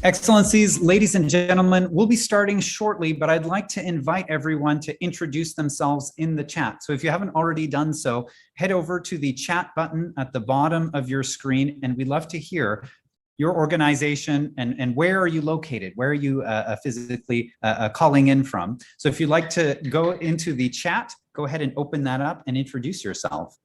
Excellencies, ladies and gentlemen, we'll be starting shortly, but I'd like to invite everyone to introduce themselves in the chat. So if you haven't already done so, head over to the chat button at the bottom of your screen, and we'd love to hear your organization and where are you located? Where are you physically calling in from? So if you'd like to go into the chat, go ahead and open that up and introduce yourself.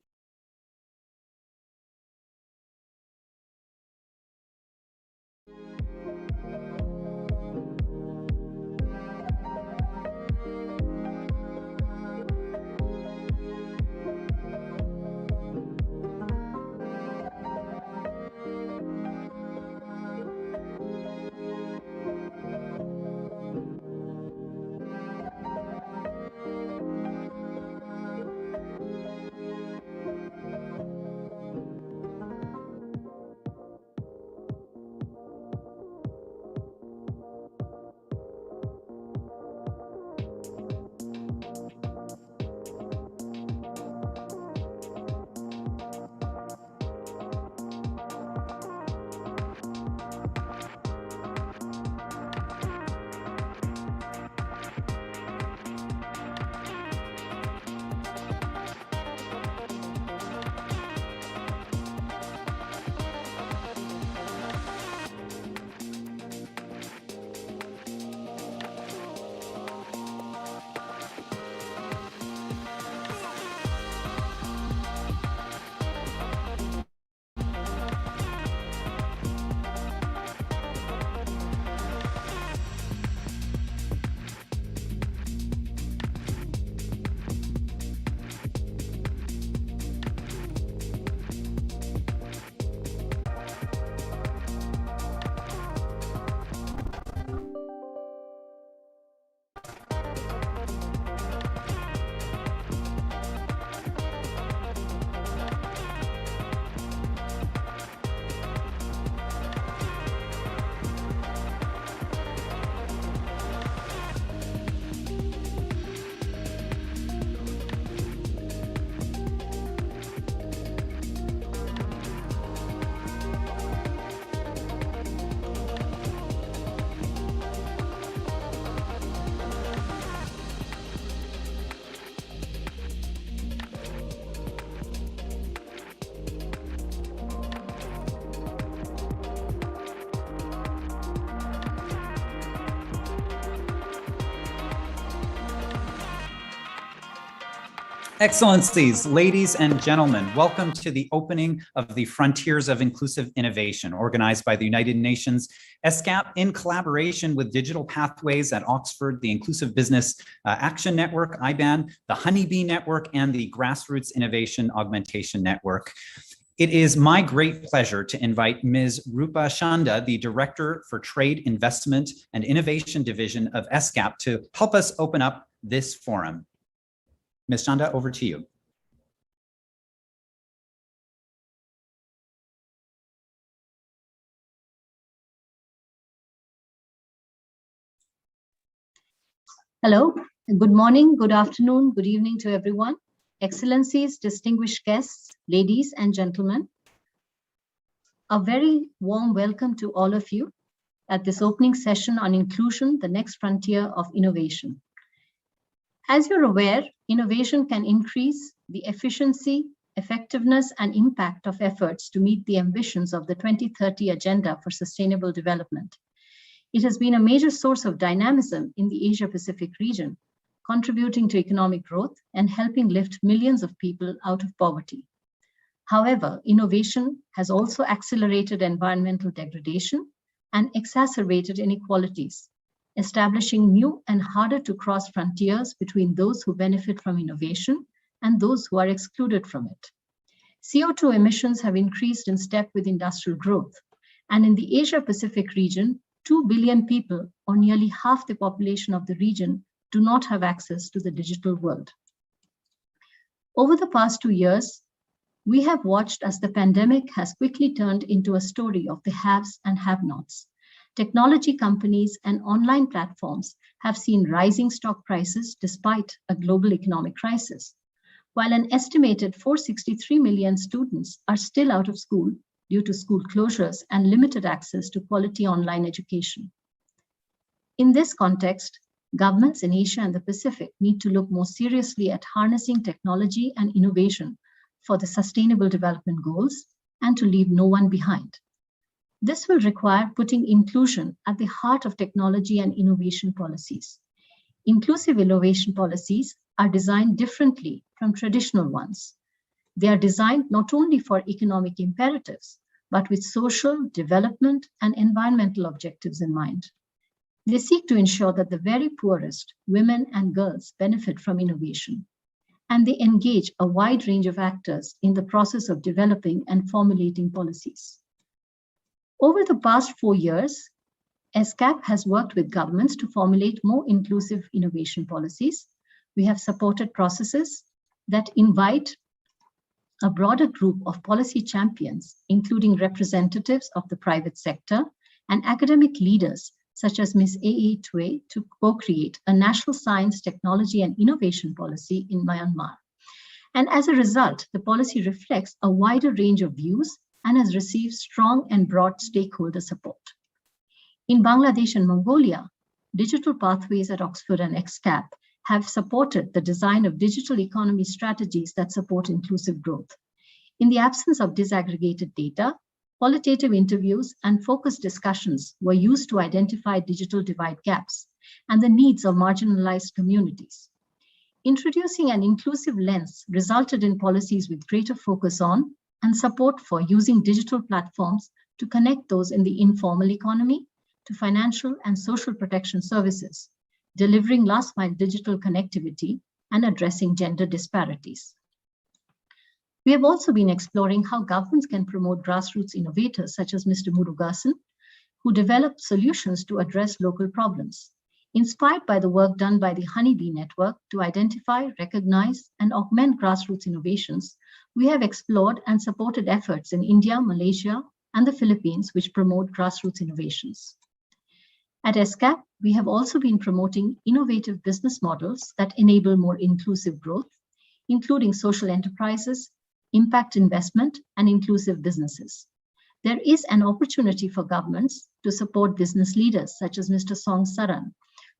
Excellencies, ladies and gentlemen, welcome to the opening of the Frontiers of Inclusive Innovation, organized by the United Nations ESCAP in collaboration with Digital Pathways at Oxford, the Inclusive Business Action Network, iBAN, the Honeybee Network, and the Grassroots Innovation Augmentation Network. It is my great pleasure to invite Ms. Rupa Chanda, the Director for Trade, Investment, and Innovation Division of ESCAP, to help us open up this forum. Ms. Chanda, over to you. Hello, good morning, good afternoon, good evening to everyone. Excellencies, distinguished guests, ladies and gentlemen. A very warm welcome to all of you at this opening session on inclusion, the next frontier of innovation. As you're aware, innovation can increase the efficiency, effectiveness, and impact of efforts to meet the ambitions of the 2030 Agenda for Sustainable Development. It has been a major source of dynamism in the Asia-Pacific region, contributing to economic growth and helping lift millions of people out of poverty. However, innovation has also accelerated environmental degradation and exacerbated inequalities, establishing new and harder to cross frontiers between those who benefit from innovation and those who are excluded from it. CO2 emissions have increased in step with industrial growth, and in the Asia-Pacific region, 2 billion people, or nearly half the population of the region, do not have access to the digital world. Over the past 2 years, we have watched as the pandemic has quickly turned into a story of the haves and have-nots. Technology companies and online platforms have seen rising stock prices despite a global economic crisis. While an estimated 463 million students are still out of school, due to school closures and limited access to quality online education. In this context, governments in Asia and the Pacific need to look more seriously at harnessing technology and innovation for the Sustainable Development Goals and to leave no one behind. This will require putting inclusion at the heart of technology and innovation policies. Inclusive innovation policies are designed differently from traditional ones. They are designed not only for economic imperatives, but with social, development, and environmental objectives in mind. They seek to ensure that the very poorest, women and girls, benefit from innovation, and they engage a wide range of actors in the process of developing and formulating policies. Over the past 4 years, ESCAP has worked with governments to formulate more inclusive innovation policies. We have supported processes that invite a broader group of policy champions, including representatives of the private sector and academic leaders, such as Ms. A.E. Tue, to co-create a national science, technology, and innovation policy in Myanmar. And as a result, the policy reflects a wider range of views and has received strong and broad stakeholder support. In Bangladesh and Mongolia, digital pathways at Oxford and ESCAP have supported the design of digital economy strategies that support inclusive growth. In the absence of disaggregated data, qualitative interviews and focused discussions were used to identify digital divide gaps and the needs of marginalized communities. Introducing an inclusive lens resulted in policies with greater focus on and support for using digital platforms to connect those in the informal economy to financial and social protection services, delivering last-mile digital connectivity and addressing gender disparities. We have also been exploring how governments can promote grassroots innovators such as Mr. Murugasan, who developed solutions to address local problems. Inspired by the work done by the Honeybee Network to identify, recognize, and augment grassroots innovations, we have explored and supported efforts in India, Malaysia, and the Philippines which promote grassroots innovations. At ESCAP, we have also been promoting innovative business models that enable more inclusive growth, including social enterprises, impact investment, and inclusive businesses. There is an opportunity for governments to support business leaders such as Mr. Song Saran,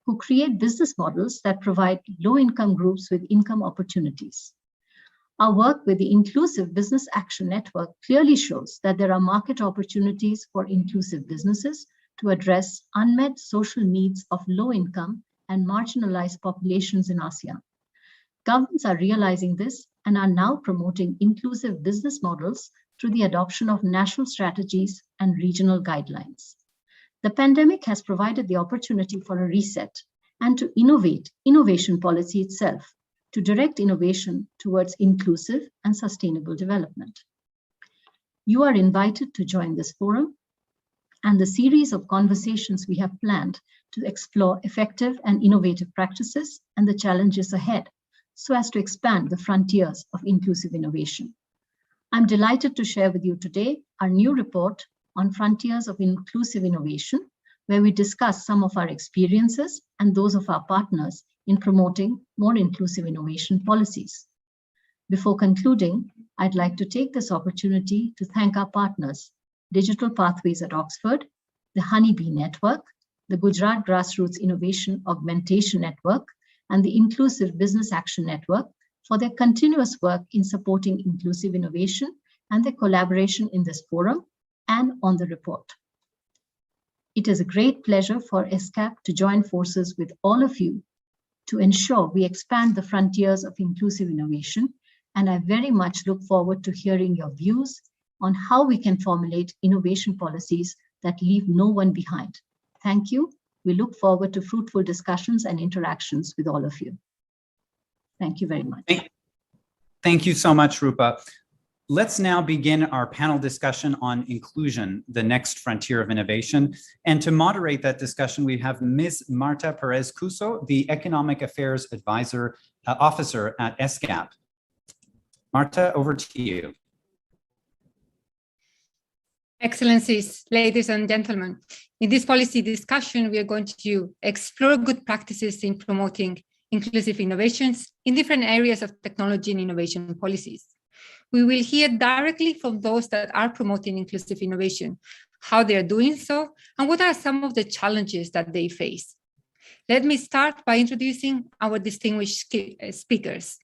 who create business models that provide low-income groups with income opportunities. Our work with the Inclusive Business Action Network clearly shows that there are market opportunities for inclusive businesses to address unmet social needs of low-income and marginalized populations in ASEAN. Governments are realizing this and are now promoting inclusive business models through the adoption of national strategies and regional guidelines. The pandemic has provided the opportunity for a reset and to innovate innovation policy itself, to direct innovation towards inclusive and sustainable development. You are invited to join this forum and the series of conversations we have planned to explore effective and innovative practices and the challenges ahead, so as to expand the frontiers of inclusive innovation. I'm delighted to share with you today our new report on Frontiers of Inclusive Innovation, where we discuss some of our experiences and those of our partners in promoting more inclusive innovation policies. Before concluding, I'd like to take this opportunity to thank our partners, Digital Pathways at Oxford, the Honeybee Network, the Gujarat Grassroots Innovation Augmentation Network, and the Inclusive Business Action Network for their continuous work in supporting inclusive innovation and their collaboration in this forum and on the report. It is a great pleasure for ESCAP to join forces with all of you to ensure we expand the frontiers of inclusive innovation, and I very much look forward to hearing your views on how we can formulate innovation policies that leave no one behind. Thank you. We look forward to fruitful discussions and interactions with all of you. Thank you very much. Thank you so much, Rupa. Let's now begin our panel discussion on inclusion, the next frontier of innovation. And to moderate that discussion, we have Ms. Marta Perez-Cuso, the Economic Affairs Officer at ESCAP. Marta, over to you. Excellencies, ladies and gentlemen, in this policy discussion, we are going to explore good practices in promoting inclusive innovations in different areas of technology and innovation policies. we will hear directly from those that are promoting inclusive innovation, how they are doing so, and what are some of the challenges that they face. Let me start by introducing our distinguished speakers.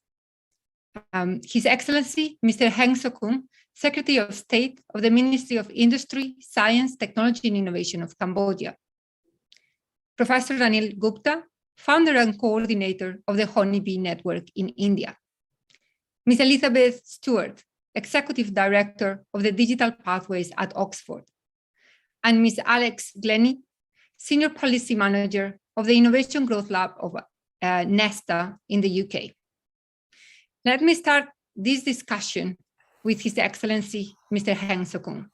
His Excellency, Mr. Heng Sokung, Secretary of State of the Ministry of Industry, Science, Technology and Innovation of Cambodia. Professor Anil Gupta, founder and coordinator of the Honeybee Network in India. Ms. Elizabeth Stewart, Executive Director of the Digital Pathways at Oxford. And Ms. Alex Glennie, Senior Policy Manager of the Innovation Growth Lab of Nesta in the UK. Let me start this discussion with His Excellency, Mr. Heng Sokung.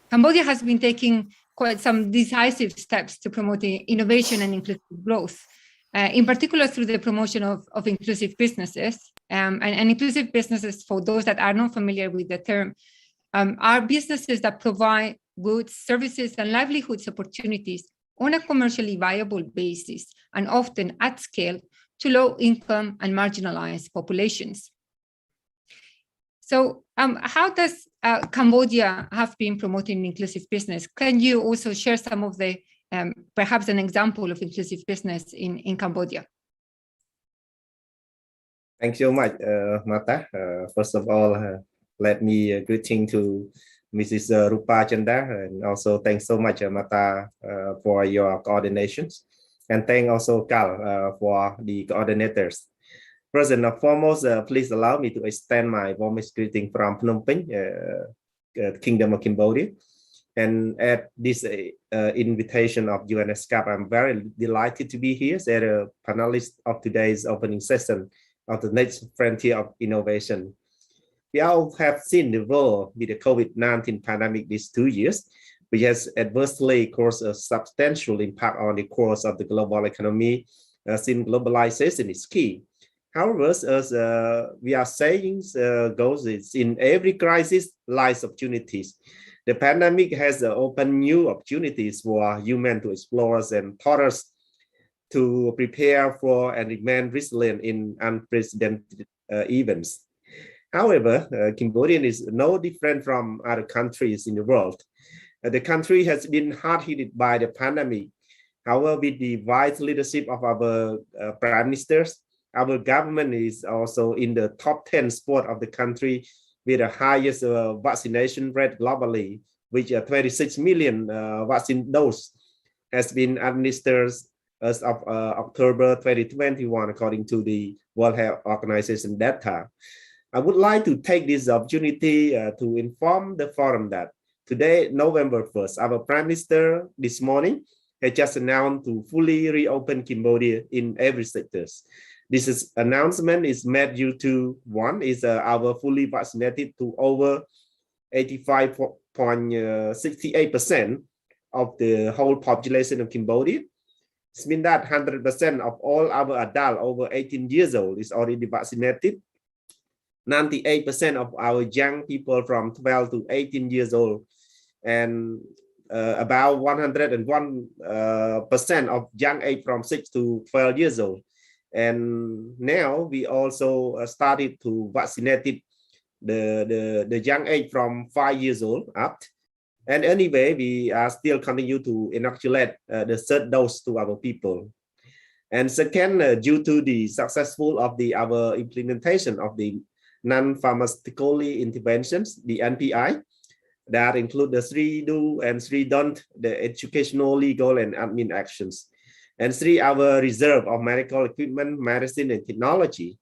Cambodia has been taking quite some decisive steps to promote innovation and inclusive growth, in particular through the promotion of inclusive businesses. And inclusive businesses, for those that are not familiar with the term, are businesses that provide goods, services, and livelihoods opportunities on a commercially viable basis, and often at scale, to low-income and marginalized populations. So how does Cambodia have been promoting inclusive business? Can you also share some of the, perhaps an example of inclusive business in Cambodia? Thank you so much, Martha. First of all, let me greeting to Mrs. Rupa Chanda, and also thanks so much, Martha, for your coordinations. And thank also Carl for the coordinators. First and foremost, please allow me to extend my warmest greeting from Phnom Penh, Kingdom of Cambodia. And at this invitation of ESCAP, I'm very delighted to be here as a panelist of today's opening session of the next frontier of innovation. We all have seen the world with the COVID-19 pandemic these 2 years, which has adversely caused a substantial impact on the course of the global economy, since globalization is key. However, as we are saying, goes in every crisis lies opportunities. The pandemic has opened new opportunities for humans to explore and taught us to prepare for and remain resilient in unprecedented events. However, Cambodia is no different from other countries in the world. The country has been hard hit by the pandemic. However, with the wise leadership of our prime ministers, our government is also in the top 10 spot of the country with the highest vaccination rate globally, which 26 million vaccine doses has been administered as of October 2021, according to the World Health Organization data. I would like to take this opportunity to inform the forum that today, November 1st, our Prime Minister this morning has just announced to fully reopen Cambodia in every sector. This announcement is made due to, one, is our fully vaccinated to over 85.68% of the whole population of Cambodia. It means that 100% of all our adults over 18 years old is already vaccinated. 98% of our young people from 12 to 18 years old, and about 101% of young age from 6 to 12 years old. And now we also started to vaccinate the young age from 5 years old up. And anyway, we are still continue to inoculate the third dose to our people. And second, due to the successful of our implementation of the non-pharmaceutical interventions, the NPI, that include the 3 do and 3 don't, the educational, legal, and admin actions. And 3, our reserve of medical equipment, medicine, and technology,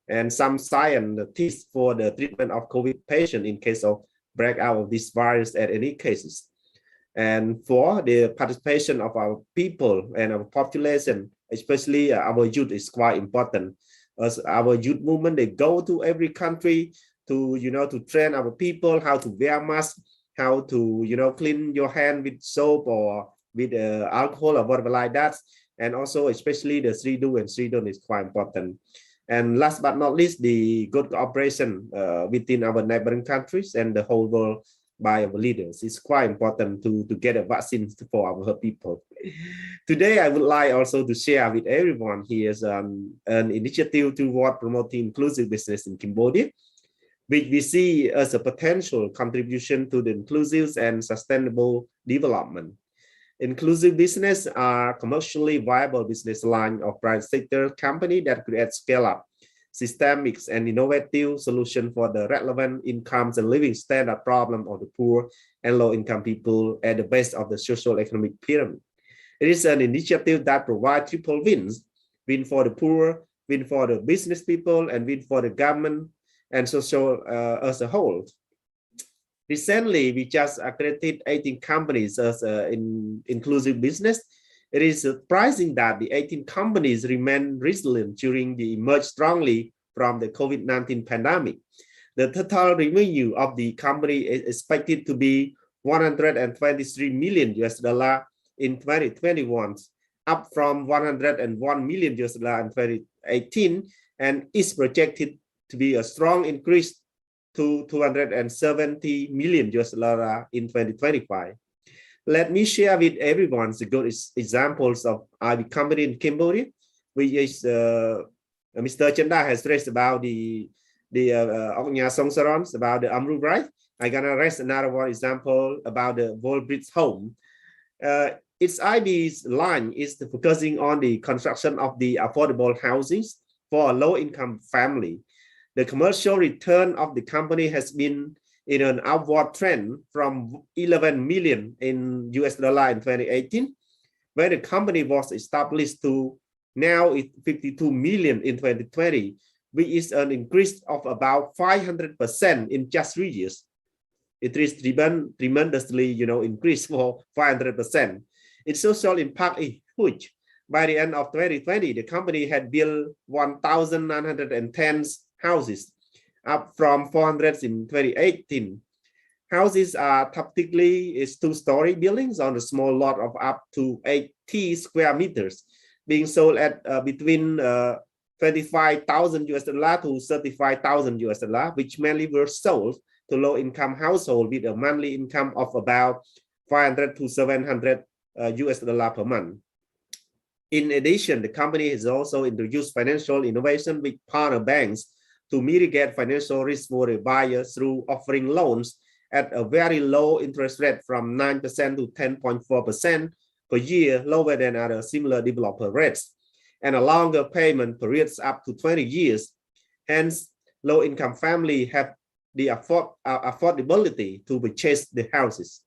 and some scientists for the treatment of COVID patient in case of breakout of this virus at any cases. And 4, the participation of our people and our population, especially our youth, is quite important. As our youth movement, they go to every country to, to train our people how to wear masks, how to, clean your hand with soap or with alcohol or whatever like that. And also, especially the 3 do and 3 don't is quite important. And last but not least, the good cooperation within our neighboring countries and the whole world by our leaders. It's quite important to get a vaccine for our people. Today, I would like also to share with everyone here an initiative toward promoting inclusive business in Cambodia, which we see as a potential contribution to the inclusive and sustainable development. Inclusive business are commercially viable business line of private sector company that create scale up, systemic and innovative solution for the relevant incomes and living standard problem of the poor and low income people at the base of the social economic pyramid. It is an initiative that provides triple wins: win for the poor, win for the business people, and win for the government and social as a whole. Recently, we just accredited 18 companies as in inclusive business. It is surprising that the 18 companies remain resilient during the emerge strongly from the COVID-19 pandemic. The total revenue of the company is expected to be $123 million in 2021, up from $101 million in 2018, and is projected to be a strong increase to $270 million in 2025. Let me share with everyone the good examples of IB company in Cambodia, which is Mr. Chanda has raised about the Augmentation salons, about the Amru Bright. I'm gonna raise another one example about the Volbridge home. Its IB's line is focusing on the construction of the affordable housings for a low-income family. The commercial return of the company has been in an upward trend from 11 million in US dollar in 2018, where the company was established, to now it's 52 million in 2020, which is an increase of about 500% in just 3 years. It is tremendously, increased for 500%. Its social impact is huge. By the end of 2020, the company had built 1,910 houses, up from 400 in 2018. Houses are typically two-story buildings on a small lot of up to 80 square meters, being sold at between 25,000 US dollar to 35,000 US dollar, which mainly were sold to low-income household with a monthly income of about 500 to 700 US dollar per month. In addition, the company has also introduced financial innovation with partner banks to mitigate financial risk for the buyers through offering loans at a very low interest rate from 9% to 10.4% per year, lower than other similar developer rates, and a longer payment periods up to 20 years. Hence, low-income families have the affordability to purchase the houses.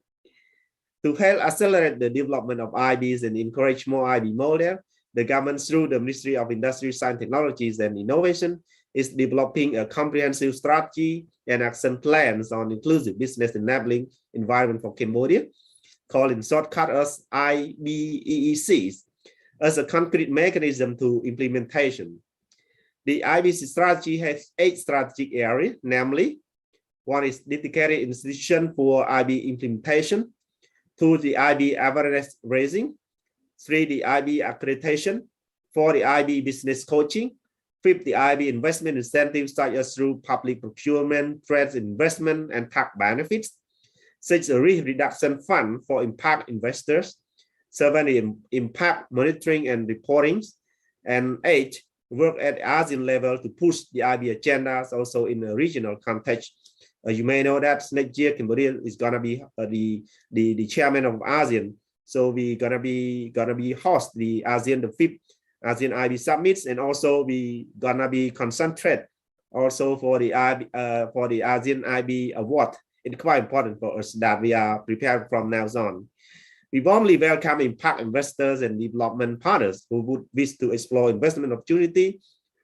To help accelerate the development of IBs and encourage more IB model, the government, through the Ministry of Industry, Science, Technologies and Innovation, is developing a comprehensive strategy and action plans on inclusive business enabling environment for Cambodia, called in shortcut as IBEECs, as a concrete mechanism to implementation. The IBC strategy has 8 strategic areas, namely: 1 is dedicated institution for IB implementation, 2, the IB awareness raising, 3, the IB accreditation, 4, the IB business coaching, 5, the IB investment incentives such as through public procurement, trade investment, and tax benefits. 6, a risk reduction fund for impact investors. 7, the impact monitoring and reporting. And 8, work at ASEAN level to push the IB agendas also in a regional context. You may know that next year Cambodia is gonna be the chairman of ASEAN. So we're gonna be host the ASEAN, the 5th ASEAN IB summits, and also we gonna be concentrate also for the ASEAN IB award. It's quite important for us that we are prepared from now on. We warmly welcome impact investors and development partners who would wish to explore investment opportunity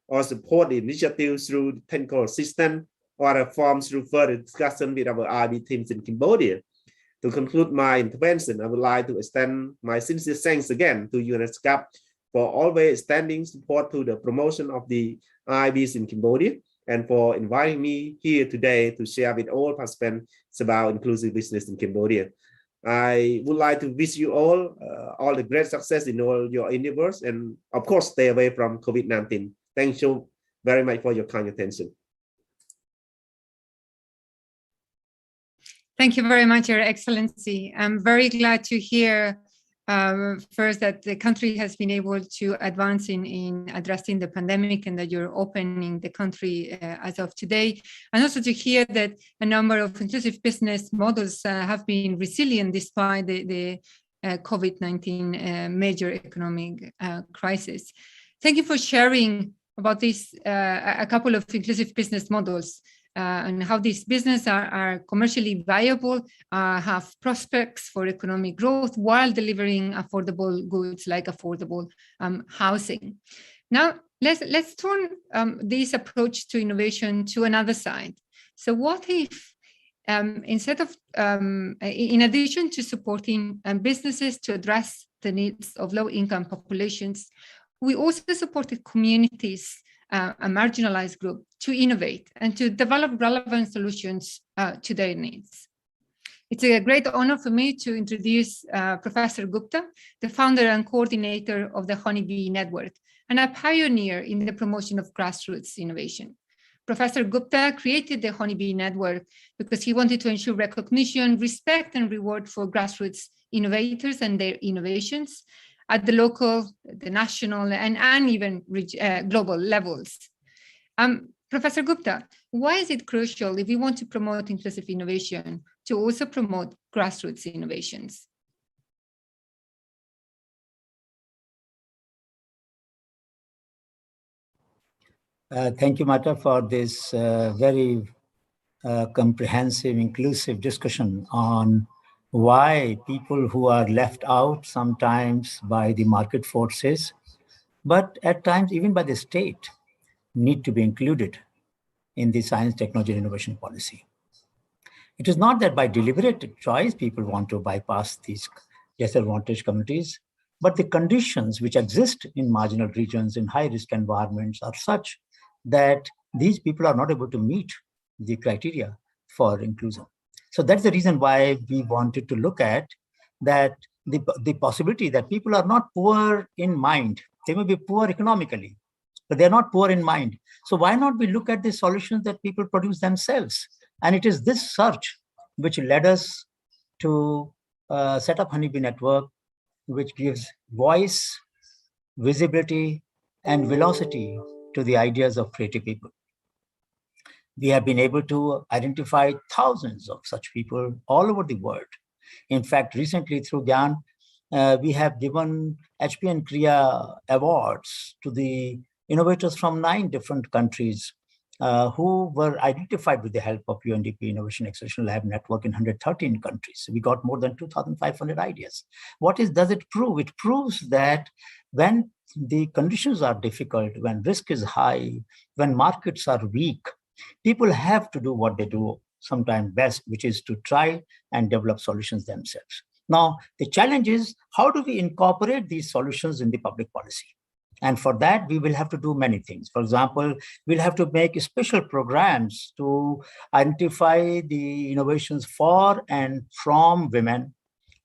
or support the initiative through technical assistance or other forms through further discussion with our IB teams in Cambodia. To conclude my intervention, I would like to extend my sincere thanks again to ESCAP for always extending support to the promotion of the IBs in Cambodia, and for inviting me here today to share with all participants about inclusive business in Cambodia. I would like to wish you all the great success in all your endeavors, and of course, stay away from COVID-19. Thank you very much for your kind attention. Thank you very much, Your Excellency. I'm very glad to hear first that the country has been able to advance in addressing the pandemic and that you're opening the country as of today. And also to hear that a number of inclusive business models have been resilient despite the COVID-19 major economic crisis. Thank you for sharing about this, a couple of inclusive business models and how these businesses are commercially viable, have prospects for economic growth while delivering affordable goods like affordable housing. Now, let's turn this approach to innovation to another side. So what if instead of, in addition to supporting businesses to address the needs of low-income populations, we also supported communities, a marginalized group, to innovate and to develop relevant solutions to their needs. It's a great honor for me to introduce Professor Gupta, the founder and coordinator of the Honeybee Network, and a pioneer in the promotion of grassroots innovation. Professor Gupta created the Honeybee Network because he wanted to ensure recognition, respect, and reward for grassroots innovators and their innovations at the local, the national, and even global levels. Professor Gupta, why is it crucial if we want to promote inclusive innovation to also promote grassroots innovations? Thank you, Mata, for this very comprehensive, inclusive discussion on why people who are left out sometimes by the market forces, but at times even by the state, need to be included in the science, technology, and innovation policy. It is not that by deliberate choice people want to bypass these disadvantaged communities, but the conditions which exist in marginal regions, in high-risk environments are such that these people are not able to meet the criteria for inclusion. So that's the reason why we wanted to look at that the possibility that people are not poor in mind. They may be poor economically, but they're not poor in mind. So why not we look at the solutions that people produce themselves? And it is this search which led us to set up Honeybee Network, which gives voice, visibility, and velocity to the ideas of creative people. We have been able to identify thousands of such people all over the world. In fact, recently through GIAN, we have given HP and Kriya awards to the innovators from 9 different countries who were identified with the help of UNDP Innovation Extension Lab Network in 113 countries. So we got more than 2,500 ideas. What does it prove? It proves that when the conditions are difficult, when risk is high, when markets are weak, people have to do what they do sometimes best, which is to try and develop solutions themselves. Now, the challenge is, how do we incorporate these solutions in the public policy? And for that, we will have to do many things. For example, we'll have to make special programs to identify the innovations for and from women.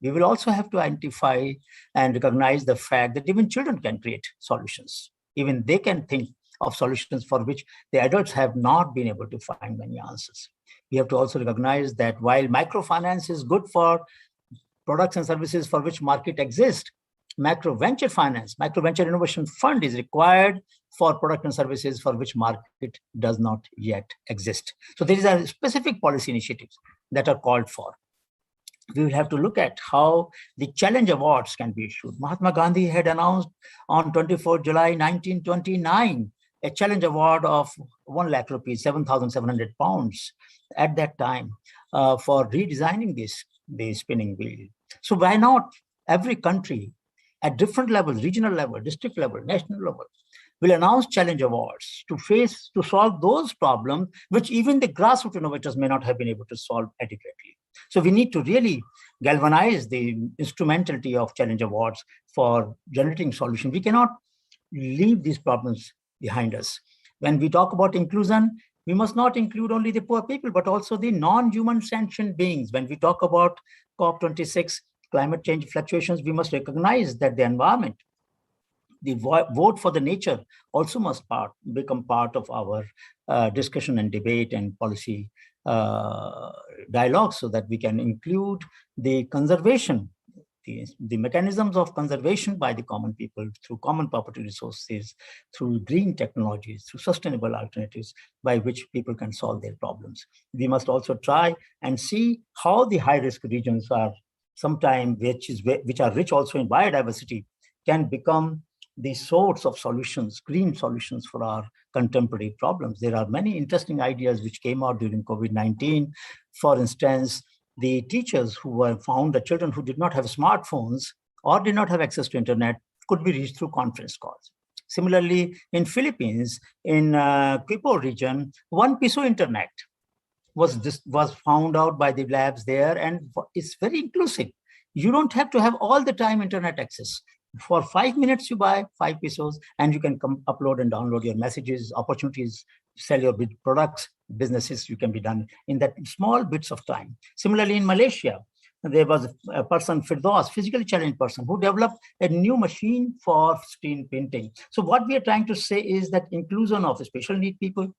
We will also have to identify and recognize the fact that even children can create solutions. Even they can think of solutions for which the adults have not been able to find many answers. We have to also recognize that while microfinance is good for products and services for which market exists, macro venture finance, macro venture innovation fund is required for product and services for which market does not yet exist. So there is a specific policy initiatives that are called for. We will have to look at how the challenge awards can be issued. Mahatma Gandhi had announced on 24 July 1929 a challenge award of 1 lakh rupees, 7,700 pounds at that time for redesigning the spinning wheel. So why not every country at different levels, regional level, district level, national level, will announce challenge awards to solve those problems which even the grassroots innovators may not have been able to solve adequately. So we need to really galvanize the instrumentality of challenge awards for generating solutions. We cannot leave these problems behind us. When we talk about inclusion, we must not include only the poor people, but also the non-human sentient beings. When we talk about COP26, climate change fluctuations, we must recognize that the environment, the vote for the nature also must become part of our discussion and debate and policy dialogue so that we can include the conservation, the mechanisms of conservation by the common people through common property resources, through green technologies, through sustainable alternatives by which people can solve their problems. We must also try and see how the high-risk regions are sometimes, which are rich also in biodiversity, can become the source of solutions, green solutions for our contemporary problems. There are many interesting ideas which came out during COVID-19. For instance, the teachers who have found that children who did not have smartphones or did not have access to internet could be reached through conference calls. Similarly, in Philippines, in Quipo region, 1 peso internet was found out by the labs there, and it's very inclusive. You don't have to have all the time internet access. For 5 minutes, you buy 5 pesos and you can upload and download your messages, opportunities, sell your products, businesses, you can be done in that small bits of time. Similarly, in Malaysia, there was a person, Firdaus, physically challenged person, who developed a new machine for screen printing. So what we are trying to say is that inclusion of special need people,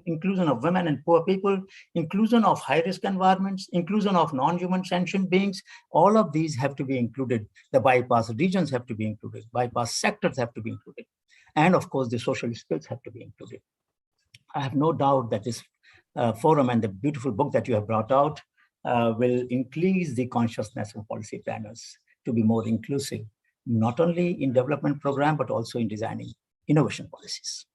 inclusion of women and poor people, inclusion of high-risk environments, inclusion of non-human sentient beings, all of these have to be included. The bypass regions have to be included, bypass sectors have to be included. And of course, the social skills have to be included. I have no doubt that this forum and the beautiful book that you have brought out will increase the consciousness of policy planners to be more inclusive, not only in development program, but also in designing innovation policies.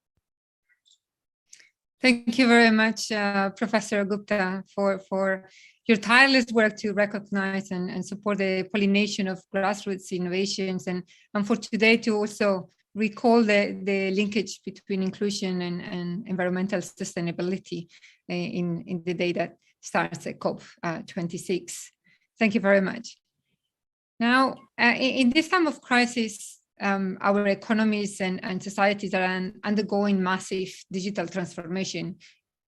Thank you very much, Professor Gupta, for your tireless work to recognize and support the pollination of grassroots innovations, and for today to also recall the linkage between inclusion and environmental sustainability in the day that starts at COP26. Thank you very much. Now, in this time of crisis, our economies and societies are undergoing massive digital transformation,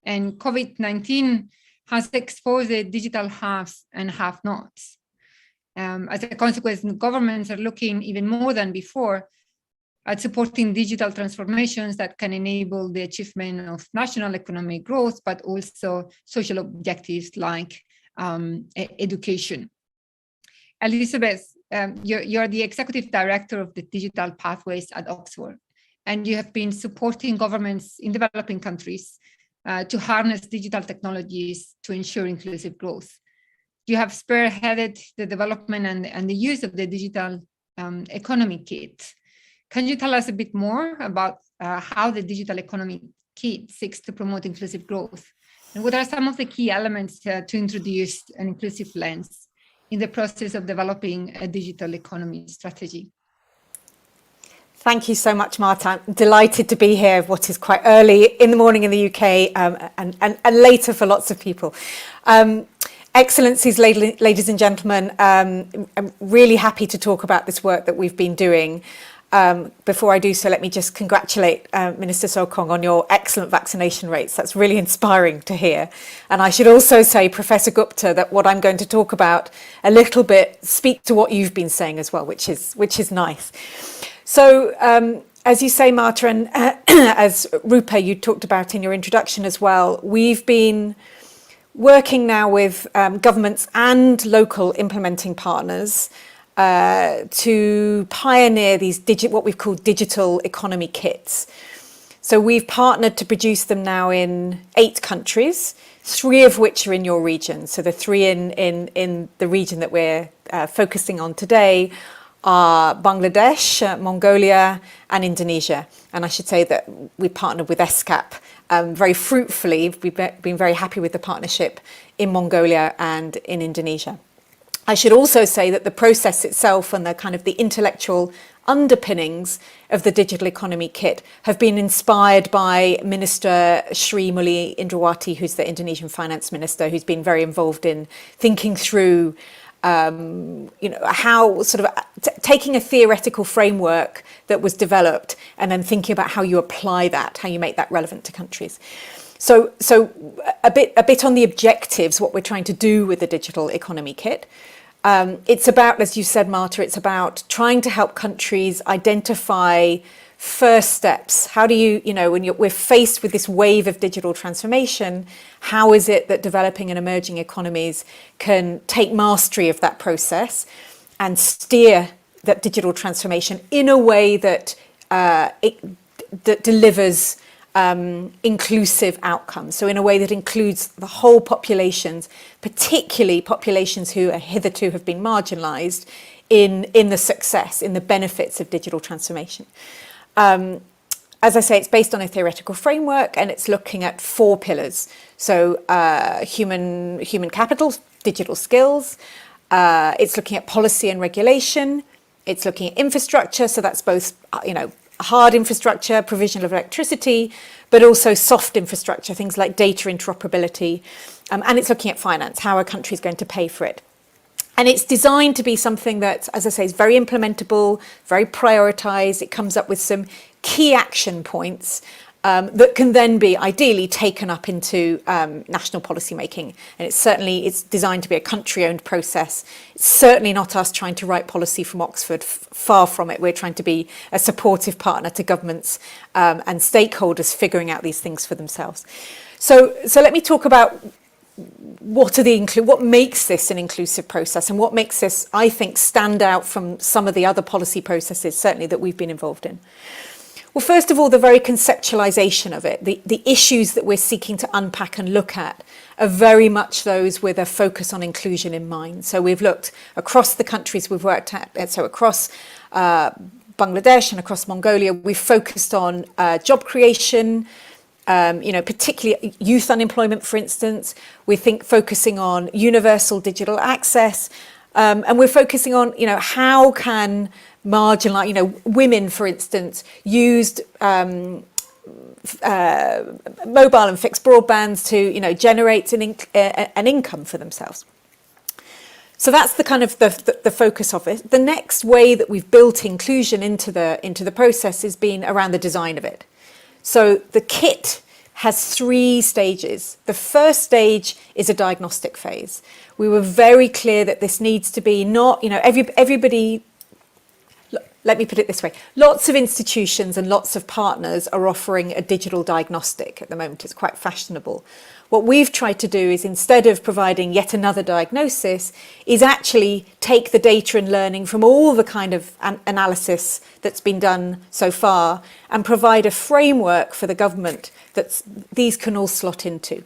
and COVID-19 has exposed the digital haves and have-nots. As a consequence, governments are looking even more than before at supporting digital transformations that can enable the achievement of national economic growth, but also social objectives like education. Elizabeth, you're the executive director of the digital pathways at Oxford, and you have been supporting governments in developing countries to harness digital technologies to ensure inclusive growth. You have spearheaded the development and the use of the digital economy kit. Can you tell us a bit more about how the digital economy kit seeks to promote inclusive growth? And what are some of the key elements to introduce an inclusive lens in the process of developing a digital economy strategy? Thank you so much, Marta. I'm delighted to be here, what is quite early in the morning in the UK and later for lots of people. Excellencies, ladies and gentlemen, I'm really happy to talk about this work that we've been doing. Before I do so, let me just congratulate Minister Sokong on your excellent vaccination rates. That's really inspiring to hear. And I should also say, Professor Gupta, that what I'm going to talk about a little bit speak to what you've been saying as well, which is nice. So as you say, Marta, and as Rupa, you talked about in your introduction as well, we've been working now with governments and local implementing partners to pioneer these what we've called digital economy kits. So we've partnered to produce them now in 8 countries, 3 of which are in your region. So the 3 in the region that we're focusing on today are Bangladesh, Mongolia, and Indonesia. And I should say that we partnered with ESCAP very fruitfully. We've been very happy with the partnership in Mongolia and in Indonesia. I should also say that the process itself and the kind of the intellectual underpinnings of the digital economy kit have been inspired by Minister Sri Muly Indrawati, who's the Indonesian finance minister, who's been very involved in thinking through how sort of taking a theoretical framework that was developed and then thinking about how you apply that, how you make that relevant to countries. So a bit on the objectives, what we're trying to do with the digital economy kit. It's about, as you said, Marta, it's about trying to help countries identify first steps? How do you, when we're faced with this wave of digital transformation, how is it that developing and emerging economies can take mastery of that process and steer that digital transformation in a way that that delivers inclusive outcomes? So in a way that includes the whole populations, particularly populations who hitherto have been marginalised in the success, in the benefits of digital transformation. As I say, it's based on a theoretical framework, and it's looking at 4 pillars. So human capital, digital skills. It's looking at policy and regulation. It's looking at infrastructure. So that's both, hard infrastructure, provision of electricity, but also soft infrastructure, things like data interoperability. And it's looking at finance. How are countries going to pay for it? And it's designed to be something that, as I say, is very implementable, very prioritised. It comes up with some key action points that can then be ideally taken up into national policy making. And it's designed to be a country-owned process. It's certainly not us trying to write policy from Oxford. Far from it. We're trying to be a supportive partner to governments and stakeholders figuring out these things for themselves. So let me talk about what makes this an inclusive process and what makes this, I think, stand out from some of the other policy processes, certainly that we've been involved in. Well, first of all, the very conceptualisation of it, the issues that we're seeking to unpack and look at are very much those with a focus on inclusion in mind. So we've looked across the countries we've worked at, so across Bangladesh and across Mongolia, we've focused on job creation, particularly youth unemployment, for instance. We think focusing on universal digital access, and we're focusing on, how can marginalised, women, for instance, used mobile and fixed broadbands to, generate an income for themselves. So that's the kind of the focus of it. The next way that we've built inclusion into the process has been around the design of it. So the kit has 3 stages. The first stage is a diagnostic phase. We were very clear that this needs to be not, everybody, let me put it this way, lots of institutions and lots of partners are offering a digital diagnostic at the moment. It's quite fashionable. What we've tried to do is, instead of providing yet another diagnosis, is actually take the data and learning from all the kind of analysis that's been done so far and provide a framework for the government that these can all slot into.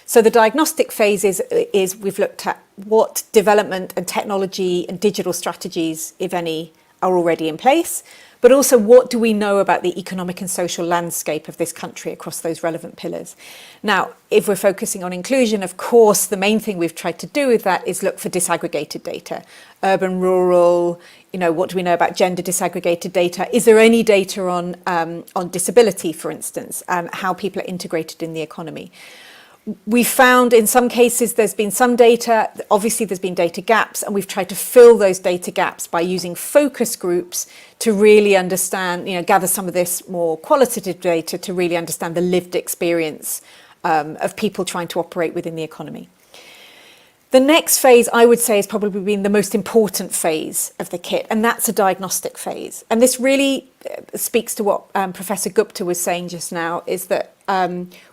So the diagnostic phase is we've looked at what development and technology and digital strategies, if any, are already in place, but also what do we know about the economic and social landscape of this country across those relevant pillars. Now, if we're focusing on inclusion, of course, the main thing we've tried to do with that is look for disaggregated data, urban, rural, what do we know about gender disaggregated data? Is there any data on disability, for instance, and how people are integrated in the economy? We found in some cases there's been some data, obviously there's been data gaps, and we've tried to fill those data gaps by using focus groups to really understand, gather some of this more qualitative data to really understand the lived experience of people trying to operate within the economy. The next phase, I would say, has probably been the most important phase of the kit, and that's a diagnostic phase. And this really speaks to what Professor Gupta was saying just now, is that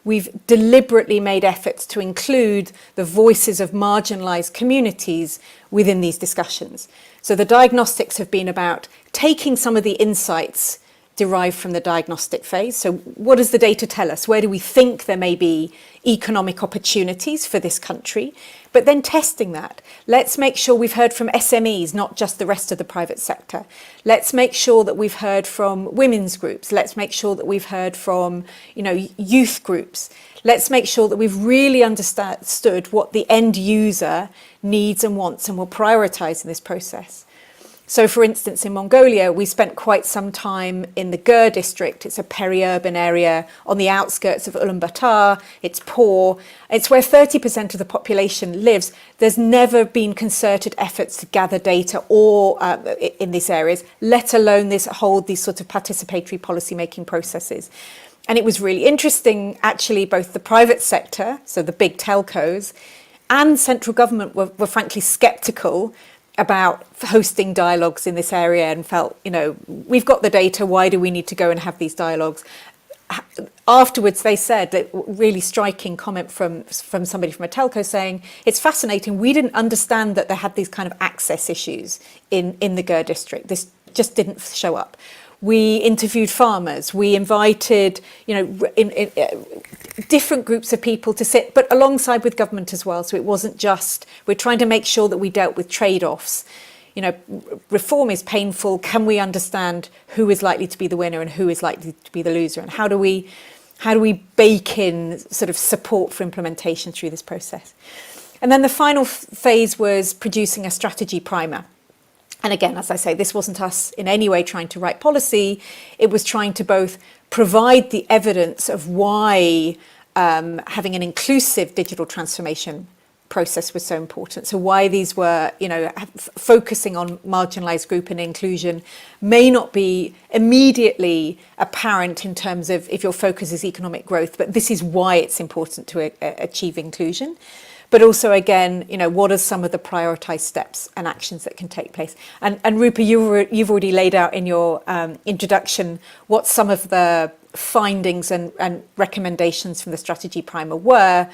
we've deliberately made efforts to include the voices of marginalised communities within these discussions. So the diagnostics have been about taking some of the insights derived from the diagnostic phase. So what does the data tell us? Where do we think there may be economic opportunities for this country? But then testing that. Let's make sure we've heard from SMEs, not just the rest of the private sector. Let's make sure that we've heard from women's groups. Let's make sure that we've heard from, youth groups. Let's make sure that we've really understood what the end user needs and wants, and will prioritise in this process. So, for instance, in Mongolia, we spent quite some time in the Gur district. It's a peri-urban area on the outskirts of Ulaanbaatar. It's poor. It's where 30% of the population lives. There's never been concerted efforts to gather data or in these areas, let alone hold these sort of participatory policy-making processes. And it was really interesting, actually, both the private sector, so the big telcos, and central government were frankly sceptical about hosting dialogues in this area and felt, we've got the data, why do we need to go and have these dialogues? Afterwards, they said that really striking comment from somebody from a telco saying, it's fascinating, we didn't understand that they had these kind of access issues in the GIR district. This just didn't show up. We interviewed farmers, we invited, different groups of people to sit, but alongside with government as well. So it wasn't just, we're trying to make sure that we dealt with trade-offs. Reform is painful. Can we understand who is likely to be the winner and who is likely to be the loser? And how do we bake in sort of support for implementation through this process? And then the final phase was producing a strategy primer. And again, as I say, this wasn't us in any way trying to write policy. It was trying to both provide the evidence of why having an inclusive digital transformation process was so important. So why these were, focusing on marginalized group and inclusion may not be immediately apparent in terms of if your focus is economic growth, but this is why it's important to achieve inclusion. But also, again, what are some of the prioritized steps and actions that can take place? And Rupa, you've already laid out in your introduction what some of the findings and recommendations from the strategy primer were.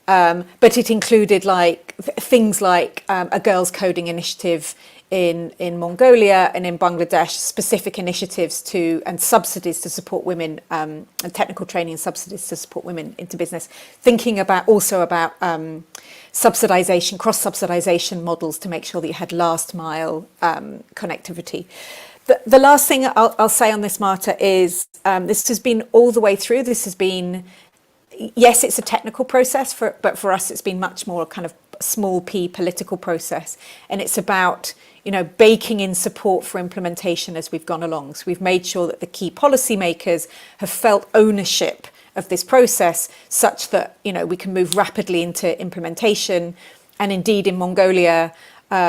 But it included things like a girls' coding initiative in Mongolia and in Bangladesh, specific initiatives and subsidies to support women, and technical training and subsidies to support women into business. Thinking about subsidization, cross-subsidization models to make sure that you had last mile connectivity. The last thing I'll say on this, Marta, is this has been all the way through. This has been, yes, it's a technical process, but for us, it's been much more kind of small p political process. And it's about, baking in support for implementation as we've gone along. So we've made sure that the key policymakers have felt ownership of this process such that, we can move rapidly into implementation. And indeed, in Mongolia,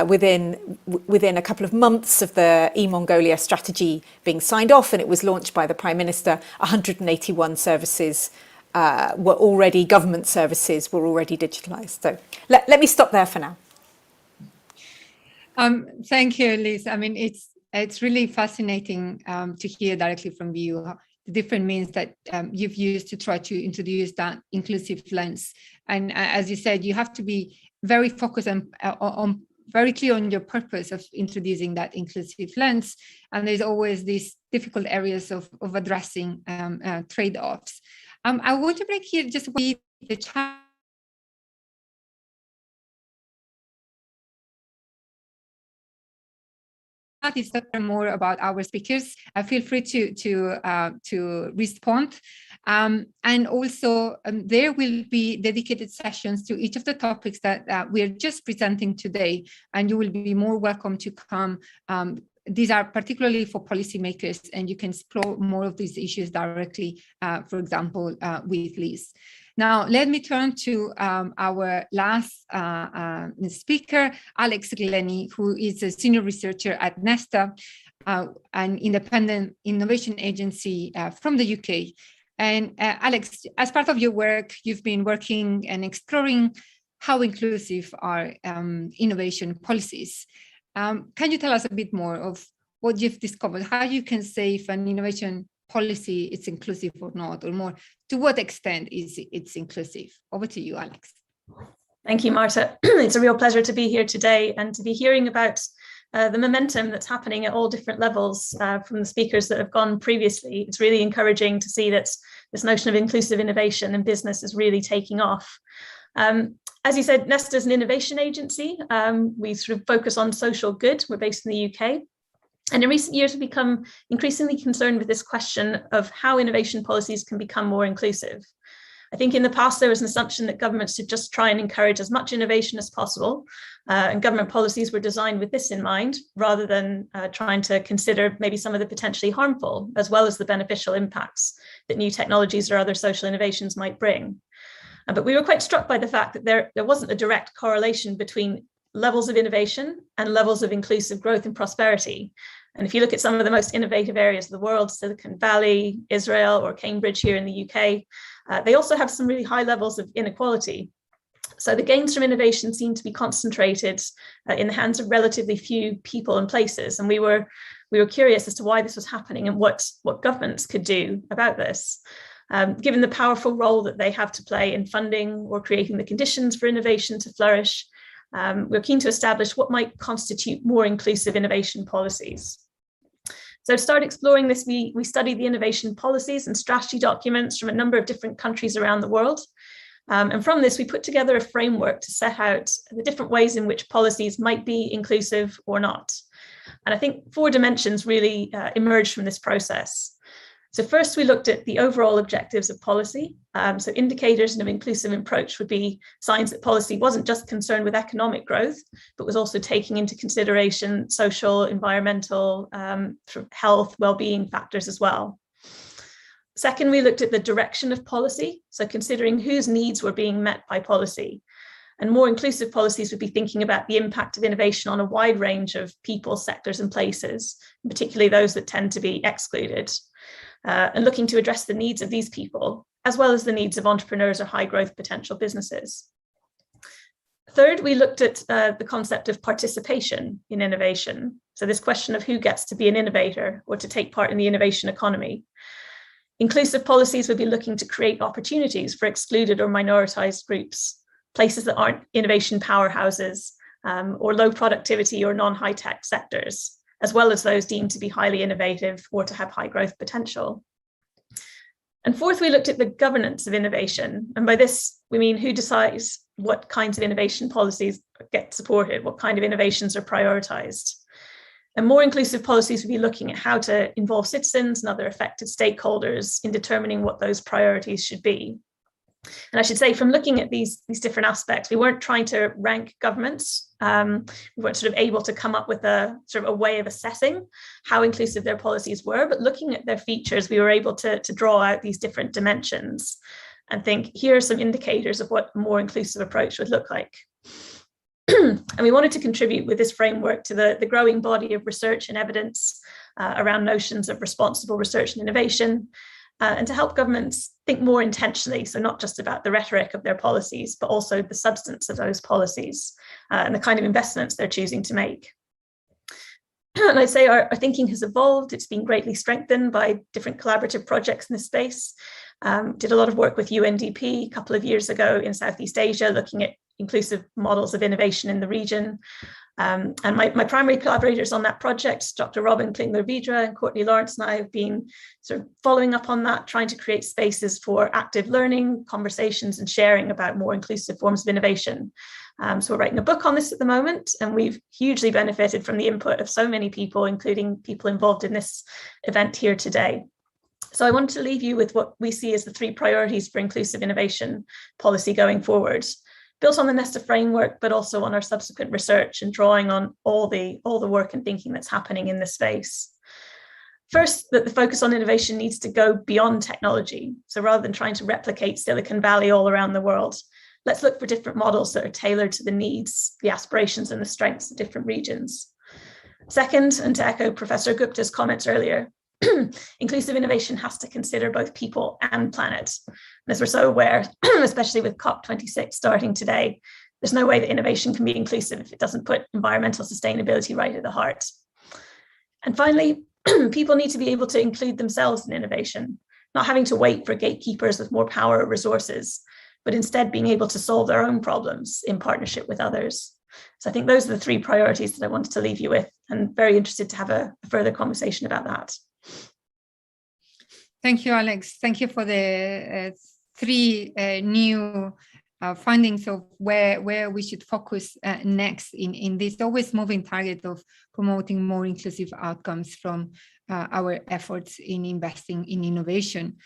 within a couple of months of the e-Mongolia strategy being signed off, and it was launched by the Prime Minister, 181 services government services were already digitalized. So let me stop there for now. Thank you, Liz. I mean, it's really fascinating to hear directly from you the different means that you've used to try to introduce that inclusive lens. And as you said, you have to be very focused on very clear on your purpose of introducing that inclusive lens. And there's always these difficult areas of addressing trade-offs. I want to break here just with the chat. Is more about our speakers. Feel free to respond, and also there will be dedicated sessions to each of the topics that we are just presenting today, and you will be more welcome to come. These are particularly for policymakers, and you can explore more of these issues directly, for example, with Liz. Now, let me turn to our last speaker, Alex Glennie, who is a senior researcher at Nesta, an independent innovation agency from the UK. And Alex, as part of your work, you've been working and exploring how inclusive are innovation policies. Can you tell us a bit more of what you've discovered, how you can say if an innovation policy is inclusive or not, or more, to what extent is it's inclusive? Over to you, Alex. Thank you, Marta. It's a real pleasure to be here today and to be hearing about the momentum that's happening at all different levels from the speakers that have gone previously. It's really encouraging to see that this notion of inclusive innovation in business is really taking off. As you said, Nesta is an innovation agency. We sort of focus on social good. We're based in the UK. And in recent years, we've become increasingly concerned with this question of how innovation policies can become more inclusive. I think in the past, there was an assumption that governments should just try and encourage as much innovation as possible. And government policies were designed with this in mind, rather than trying to consider maybe some of the potentially harmful, as well as the beneficial impacts that new technologies or other social innovations might bring. But we were quite struck by the fact that there wasn't a direct correlation between levels of innovation and levels of inclusive growth and prosperity. And if you look at some of the most innovative areas of the world, Silicon Valley, Israel, or Cambridge here in the UK, they also have some really high levels of inequality. So the gains from innovation seem to be concentrated in the hands of relatively few people and places. And we were curious as to why this was happening and what governments could do about this. Given the powerful role that they have to play in funding or creating the conditions for innovation to flourish, we're keen to establish what might constitute more inclusive innovation policies. So to start exploring this, we studied the innovation policies and strategy documents from a number of different countries around the world. And from this, we put together a framework to set out the different ways in which policies might be inclusive or not. And I think 4 dimensions really emerged from this process. So first, we looked at the overall objectives of policy. So indicators of an inclusive approach would be signs that policy wasn't just concerned with economic growth, but was also taking into consideration social, environmental, health, well-being factors as well. Second, we looked at the direction of policy, so considering whose needs were being met by policy. And more inclusive policies would be thinking about the impact of innovation on a wide range of people, sectors, and places, particularly those that tend to be excluded, and looking to address the needs of these people, as well as the needs of entrepreneurs or high growth potential businesses. Third, we looked at the concept of participation in innovation. So this question of who gets to be an innovator or to take part in the innovation economy. Inclusive policies would be looking to create opportunities for excluded or minoritized groups, places that aren't innovation powerhouses or low productivity or non-high-tech sectors, as well as those deemed to be highly innovative or to have high growth potential. And fourth, we looked at the governance of innovation. And by this, we mean who decides what kinds of innovation policies get supported, what kind of innovations are prioritized. And more inclusive policies would be looking at how to involve citizens and other affected stakeholders in determining what those priorities should be. And I should say, from looking at these different aspects, we weren't trying to rank governments. We weren't sort of able to come up with a sort of a way of assessing how inclusive their policies were, but looking at their features, we were able to draw out these different dimensions and think, here are some indicators of what a more inclusive approach would look like. And we wanted to contribute with this framework to the growing body of research and evidence around notions of responsible research and innovation, and to help governments think more intentionally, so not just about the rhetoric of their policies, but also the substance of those policies and the kind of investments they're choosing to make. And I'd say our thinking has evolved. It's been greatly strengthened by different collaborative projects in this space. Did a lot of work with UNDP a couple of years ago in Southeast Asia, looking at inclusive models of innovation in the region. And my primary collaborators on that project, Dr. Robin Klingler-Vidra and Courtney Lawrence and I, have been sort of following up on that, trying to create spaces for active learning, conversations, and sharing about more inclusive forms of innovation. So we're writing a book on this at the moment, and we've hugely benefited from the input of so many people, including people involved in this event here today. So I wanted to leave you with what we see as the 3 priorities for inclusive innovation policy going forward, built on the Nesta framework, but also on our subsequent research and drawing on all the work and thinking that's happening in this space. First, that the focus on innovation needs to go beyond technology. So rather than trying to replicate Silicon Valley all around the world, let's look for different models that are tailored to the needs, the aspirations, and the strengths of different regions. Second, and to echo Professor Gupta's comments earlier, inclusive innovation has to consider both people and planet. And as we're so aware, especially with COP26 starting today, there's no way that innovation can be inclusive if it doesn't put environmental sustainability right at the heart. And finally, people need to be able to include themselves in innovation, not having to wait for gatekeepers with more power or resources, but instead being able to solve their own problems in partnership with others. So I think those are the 3 priorities that I wanted to leave you with, and very interested to have a further conversation about that. Thank you, Alex. Thank you for the 3 new findings of where we should focus next in this always moving target of promoting more inclusive outcomes from our efforts in investing in innovation.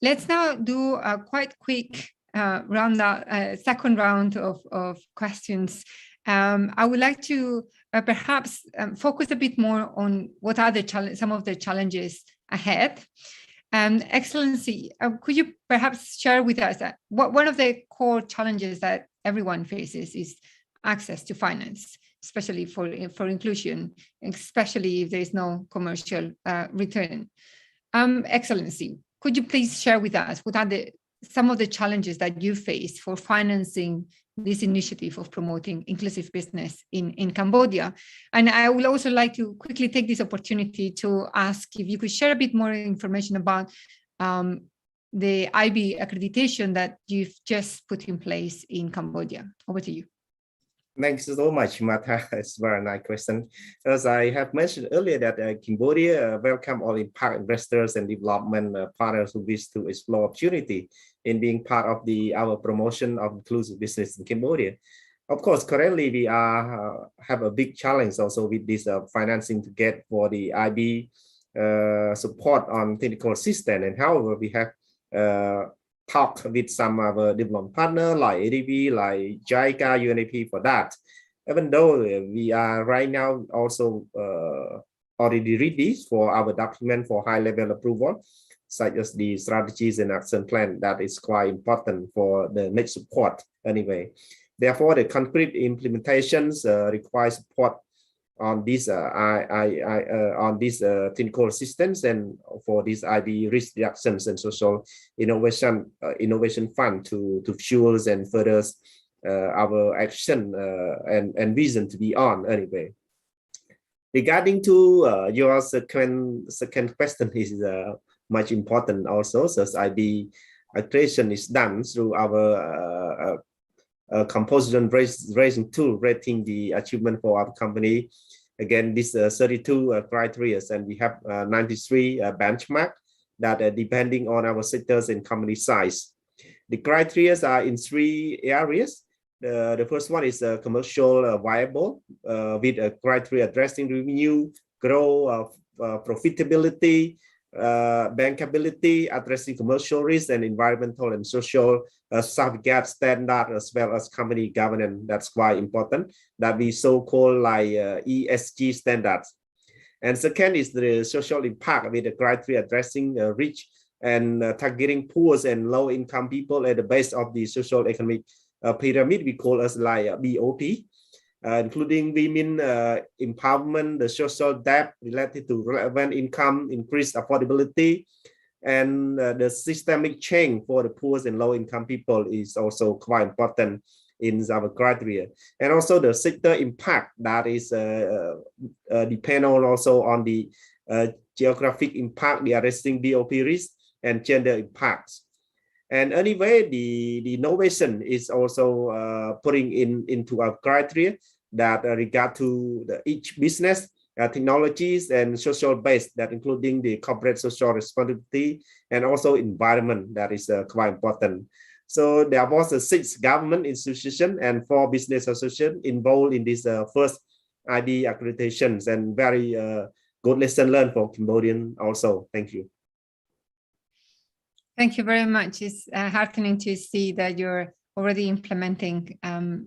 Let's now do a quite quick second round of questions. I would like to perhaps focus a bit more on what are some of the challenges ahead. Excellency, could you perhaps share with us one of the core challenges that everyone faces is access to finance, especially for inclusion, especially if there is no commercial return. Excellency, could you please share with us what are some of the challenges that you face for financing this initiative of promoting inclusive business in Cambodia. And I would also like to quickly take this opportunity to ask if you could share a bit more information about the IB accreditation that you've just put in place in Cambodia. Over to you. Thanks so much, Martha. It's a very nice question. As I have mentioned earlier, that Cambodia welcome all impact investors and development partners who wish to explore opportunity in being part of our promotion of inclusive business in Cambodia. Of course, currently we have a big challenge also with this financing to get for the IB support on technical assistance. And however, we have talked with some of our development partners like ADB, like JICA, UNDP for that. Even though we are right now also already ready for our document for high-level approval, such as the strategies and action plan, that is quite important for the next support anyway. Therefore, the concrete implementations require support on this technical assistance and for this IB risk reductions and social innovation fund to fuel and further our action and vision to be on anyway. Regarding to your second question is much important also, so IB accreditation is done through our composition rating tool, rating the achievement for our company. Again, this 32 criteria, and we have 93 benchmark that depending on our sectors and company size. The criteria are in 3 areas. The first one is commercial viable with a criteria addressing revenue, growth, profitability, bankability, addressing commercial risk and environmental and social safeguard standard, as well as company governance. That's quite important, that we so-called like ESG standards. And second is the social impact with the criteria addressing rich and targeting poor and low-income people at the base of the social economic pyramid. We call us like BOP. Including women empowerment, the social debt related to relevant income, increased affordability, and the systemic change for the poor and low-income people is also quite important in our criteria. And also the sector impact, that is depend on also on the geographic impact, the addressing BOP risk and gender impacts. And anyway, the innovation is also putting into our criteria that regard to each business, technologies and social base, that including the corporate social responsibility and also environment, that is quite important. So there was 6 government institutions and 4 business associations involved in this first IB accreditations, and very good lesson learned for Cambodian also. Thank you. Thank you very much. It's heartening to see that you're already implementing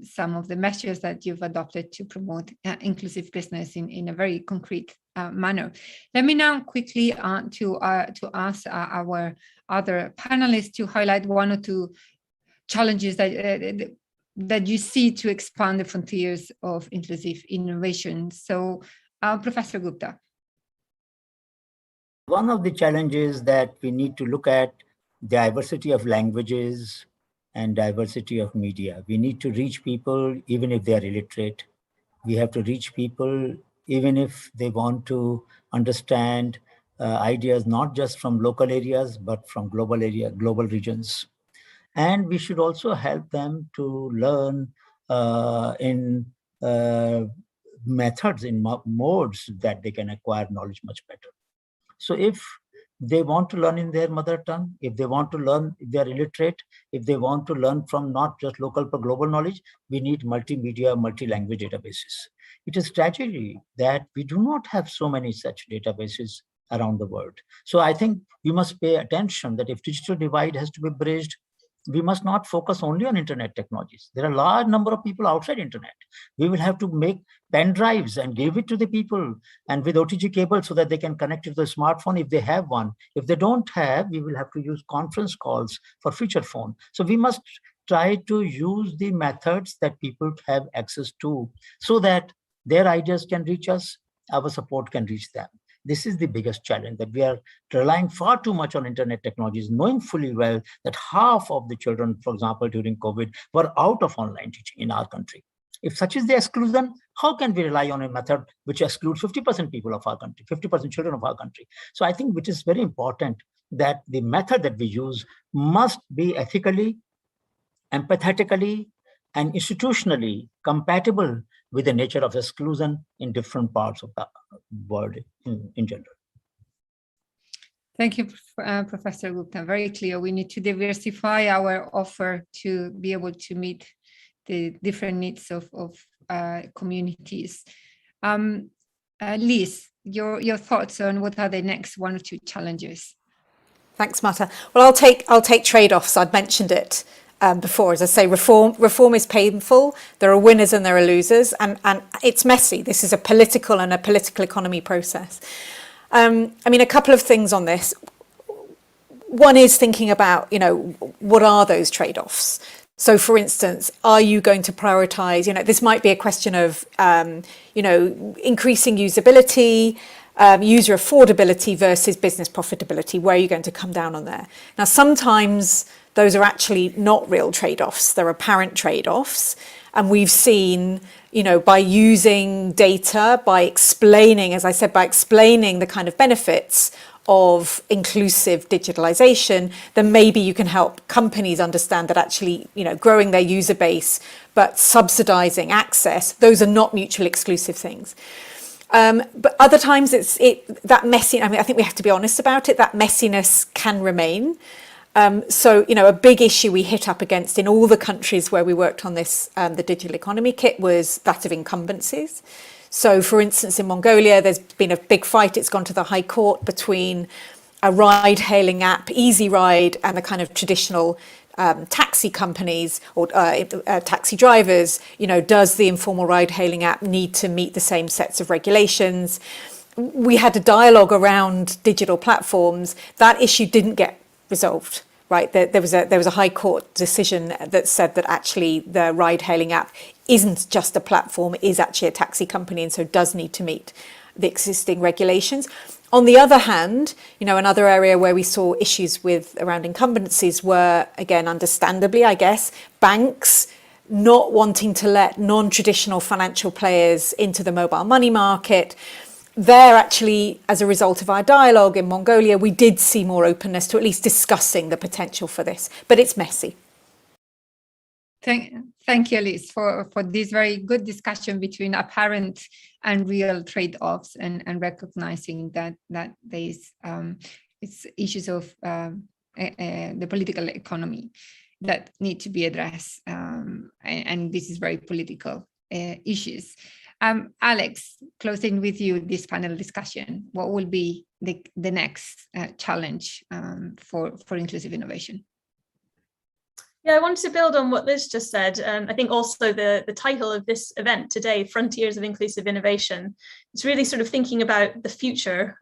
some of the measures that you've adopted to promote inclusive business in a very concrete manner. Let me now quickly to ask our other panelists to highlight 1 or 2 challenges that you see to expand the frontiers of inclusive innovation. So, Professor Gupta. One of the challenges that we need to look at, diversity of languages and diversity of media. We need to reach people even if they are illiterate. We have to reach people even if they want to understand ideas not just from local areas, but from global regions. And we should also help them to learn in methods, in modes that they can acquire knowledge much better. So if they want to learn in their mother tongue, if they want to learn, if they are illiterate, if they want to learn from not just local but global knowledge, we need multimedia, multi-language databases. It is tragedy that we do not have so many such databases around the world. So I think we must pay attention that if digital divide has to be bridged, we must not focus only on internet technologies. There are a large number of people outside internet. We will have to make pen drives and give it to the people, and with OTG cable so that they can connect it to the smartphone if they have one. If they don't have, we will have to use conference calls for feature phone. So we must try to use the methods that people have access to so that their ideas can reach us, our support can reach them. This is the biggest challenge, that we are relying far too much on internet technologies, knowing fully well that half of the children, for example, during COVID, were out of online teaching in our country. If such is the exclusion, how can we rely on a method which excludes 50% people of our country, 50% children of our country? So I think it is very important that the method that we use must be ethically, empathetically, and institutionally compatible with the nature of exclusion in different parts of the world in general. Thank you, Professor Gupta. Very clear. We need to diversify our offer to be able to meet the different needs of communities. Liz, your thoughts on what are the next 1 or 2 challenges? Thanks, Marta. Well, I'll take trade-offs. I'd mentioned it before. As I say, reform is painful. There are winners and there are losers, and it's messy. This is a political economy process. I mean, a couple of things on this. One is thinking about, what are those trade-offs? So, for instance, are you going to prioritize, this might be a question of, increasing usability, user affordability versus business profitability. Where are you going to come down on there? Now, sometimes those are actually not real trade-offs. They're apparent trade-offs. And we've seen, by using data, by explaining the kind of benefits of inclusive digitalization, then maybe you can help companies understand that actually, growing their user base, but subsidizing access, those are not mutually exclusive things. But other times that messy, I think we have to be honest about it, that messiness can remain. So, a big issue we hit up against in all the countries where we worked on this, the digital economy kit, was that of incumbencies. So, for instance, in Mongolia, there's been a big fight. It's gone to the High Court between a ride-hailing app, Easy Ride, and the kind of traditional taxi companies or taxi drivers. Does the informal ride-hailing app need to meet the same sets of regulations? We had a dialogue around digital platforms. That issue didn't get resolved. Right, there was a High Court decision that said that actually the ride-hailing app isn't just a platform, is actually a taxi company, and so does need to meet the existing regulations. On the other hand, another area where we saw issues around incumbencies were, again, understandably, I guess, banks not wanting to let non-traditional financial players into the mobile money market. There, actually, as a result of our dialogue in Mongolia, we did see more openness to at least discussing the potential for this, but it's messy. Thank you, Liz, for this very good discussion between apparent and real trade-offs and recognizing that there's it's issues of the political economy that need to be addressed, and this is very political issues. Alex, closing with you this panel discussion, what will be the next challenge for inclusive innovation? Yeah, I wanted to build on what Liz just said. I think also the title of this event today, Frontiers of Inclusive Innovation, it's really sort of thinking about the future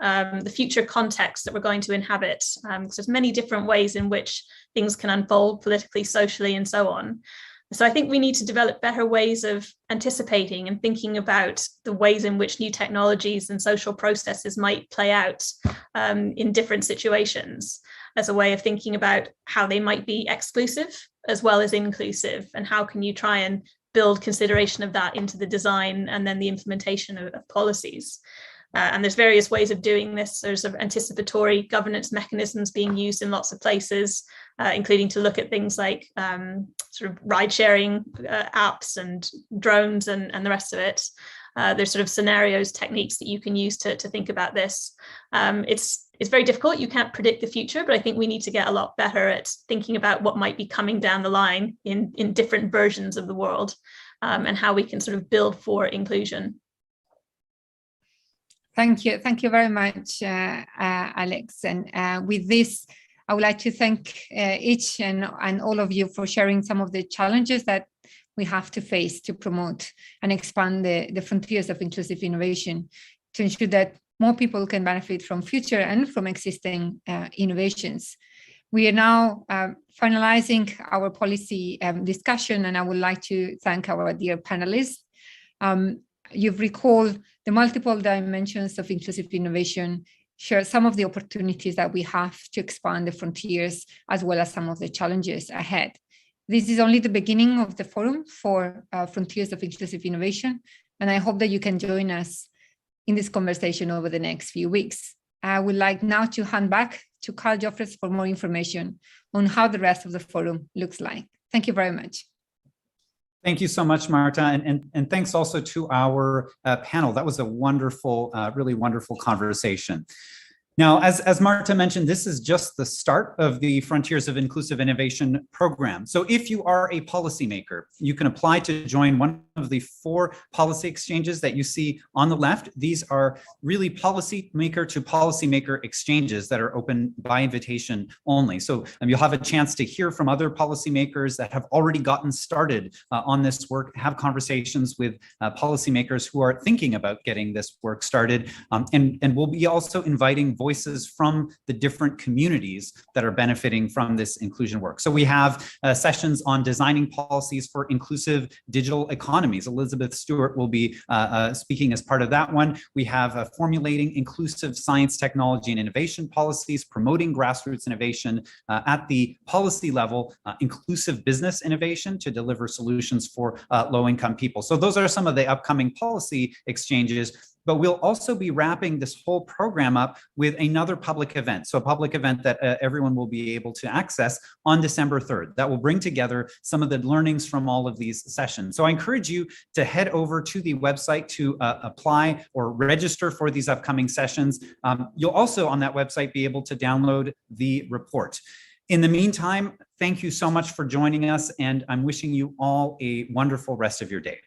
context that we're going to inhabit. Because there's many different ways in which things can unfold politically, socially, and so on. So I think we need to develop better ways of anticipating and thinking about the ways in which new technologies and social processes might play out in different situations, as a way of thinking about how they might be exclusive as well as inclusive, and how can you try and build consideration of that into the design and then the implementation of policies. And there's various ways of doing this. There's sort of anticipatory governance mechanisms being used in lots of places, including to look at things like sort of ride-sharing apps and drones and the rest of it. There's sort of scenarios, techniques that you can use to think about this. It's very difficult. You can't predict the future, but I think we need to get a lot better at thinking about what might be coming down the line in different versions of the world, and how we can sort of build for inclusion. Thank you very much, Alex. And with this, I would like to thank each and all of you for sharing some of the challenges that we have to face to promote and expand the frontiers of inclusive innovation, to ensure that more people can benefit from future and from existing innovations. We are now finalizing our policy discussion, and I would like to thank our dear panelists. You've recalled The multiple dimensions of inclusive innovation share some of the opportunities that we have to expand the frontiers, as well as some of the challenges ahead. This is only the beginning of the forum for Frontiers of Inclusive Innovation, and I hope that you can join us in this conversation over the next few weeks. I would like now to hand back to Carl Joffres for more information on how the rest of the forum looks like. Thank you very much. Thank you so much, Marta, and thanks also to our panel. That was a wonderful, really wonderful conversation. Now, as Marta mentioned, this is just the start of the Frontiers of Inclusive Innovation program. So if you are a policymaker, you can apply to join one of the 4 policy exchanges that you see on the left. These are really policymaker to policymaker exchanges that are open by invitation only. So you'll have a chance to hear from other policymakers that have already gotten started on this work, have conversations with policymakers who are thinking about getting this work started. And we'll be also inviting voices from the different communities that are benefiting from this inclusion work. So we have sessions on designing policies for inclusive digital economies. Elizabeth Stewart will be speaking as part of that one. We have formulating inclusive science, technology, and innovation policies, promoting grassroots innovation at the policy level, inclusive business innovation to deliver solutions for low-income people. So those are some of the upcoming policy exchanges. But we'll also be wrapping this whole program up with another public event. So a public event that everyone will be able to access on December 3rd. That will bring together some of the learnings from all of these sessions. So I encourage you to head over to the website to apply or register for these upcoming sessions. You'll also on that website be able to download the report. In the meantime, thank you so much for joining us, and I'm wishing you all a wonderful rest of your day.